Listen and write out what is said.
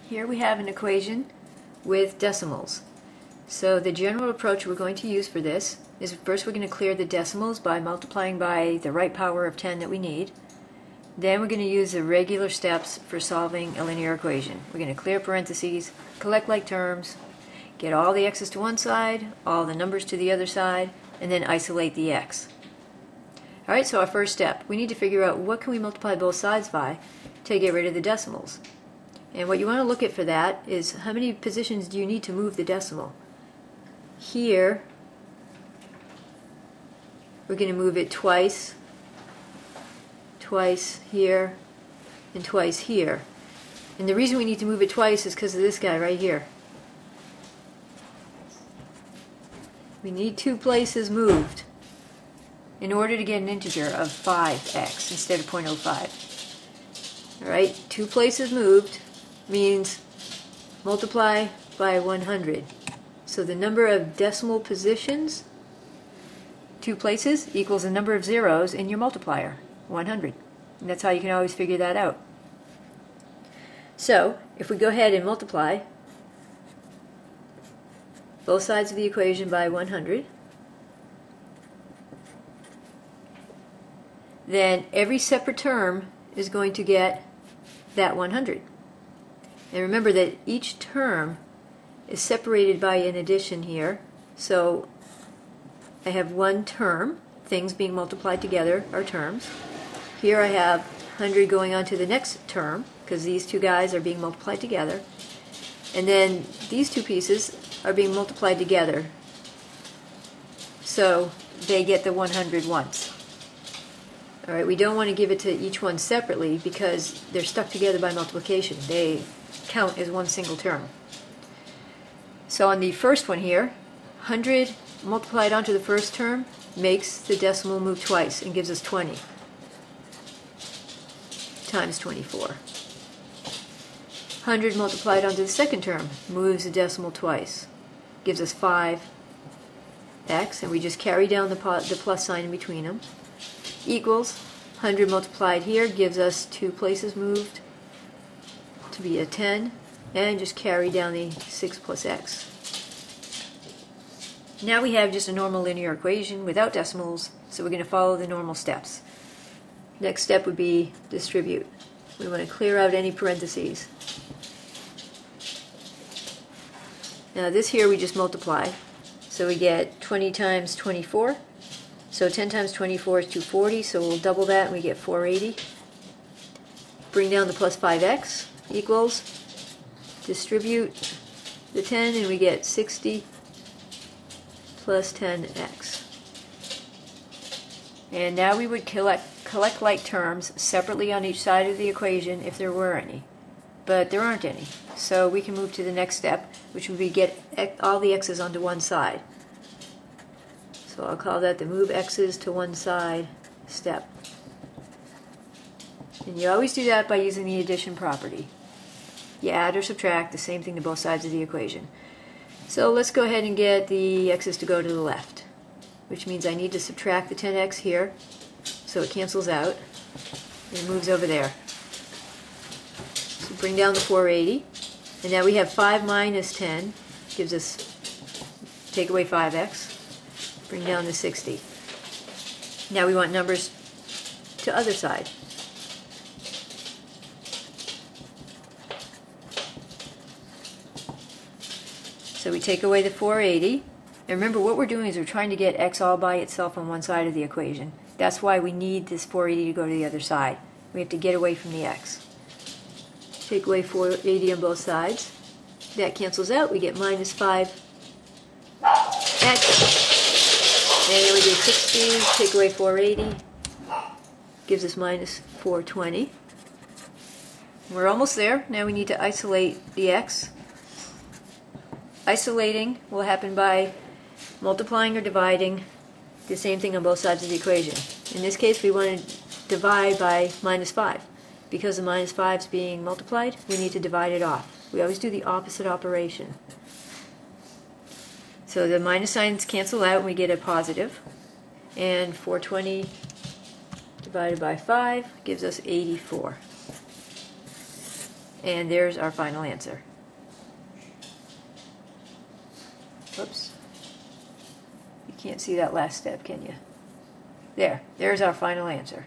Here we have an equation with decimals. So the general approach we're going to use for this is first we're going to clear the decimals by multiplying by the right power of 10 that we need. Then we're going to use the regular steps for solving a linear equation. We're going to clear parentheses, collect like terms, get all the x's to one side, all the numbers to the other side, and then isolate the x. Alright, so our first step, we need to figure out what can we multiply both sides by to get rid of the decimals. And what you want to look at for that is how many positions do you need to move the decimal. Here, we're going to move it twice here, and twice here. And the reason we need to move it twice is because of this guy right here. We need two places moved in order to get an integer of 5x instead of 0.05. Alright, two places moved means multiply by 100. So the number of decimal positions, two places, equals the number of zeros in your multiplier, 100. And that's how you can always figure that out. So, if we go ahead and multiply both sides of the equation by 100, then every separate term is going to get that 100. And remember that each term is separated by an addition here. So I have one term, things being multiplied together are terms. Here I have 100 going on to the next term, because these two guys are being multiplied together. And then these two pieces are being multiplied together. So they get the 100 once. Alright, we don't want to give it to each one separately because they're stuck together by multiplication. They count as one single term. So on the first one here, 100 multiplied onto the first term makes the decimal move twice and gives us 20 times 24. 100 multiplied onto the second term moves the decimal twice, gives us 5x, and we just carry down the plus sign in between them, equals 100 multiplied here gives us two places moved to be a 10, and just carry down the 6 plus x. Now we have just a normal linear equation without decimals, so we're going to follow the normal steps. Next step would be distribute. We want to clear out any parentheses. Now this here we just multiply, so we get 20 times 24. So 10 times 24 is 240, so we'll double that and we get 480. Bring down the plus 5x equals, distribute the 10 and we get 60 plus 10x. And now we would collect like terms separately on each side of the equation if there were any. But there aren't any. So we can move to the next step, which would be get all the x's onto one side. So I'll call that the move x's to one side step. And you always do that by using the addition property. You add or subtract the same thing to both sides of the equation. So let's go ahead and get the x's to go to the left, which means I need to subtract the 10x here, so it cancels out and moves over there. So bring down the 480, and now we have 5 minus 10 gives us, take away 5x, bring down to 60. Now we want numbers to other side. So we take away the 480, and remember what we're doing is we're trying to get x all by itself on one side of the equation. That's why we need this 480 to go to the other side. We have to get away from the x. Take away 480 on both sides. That cancels out, we get minus 5x. And then we do 60, take away 480, gives us minus 420. We're almost there. Now we need to isolate the x. Isolating will happen by multiplying or dividing the same thing on both sides of the equation. In this case we want to divide by minus 5. Because the minus 5 is being multiplied, we need to divide it off. We always do the opposite operation. So the minus signs cancel out and we get a positive. And 420 divided by 5 gives us 84. And there's our final answer. Whoops. You can't see that last step, can you? There's our final answer.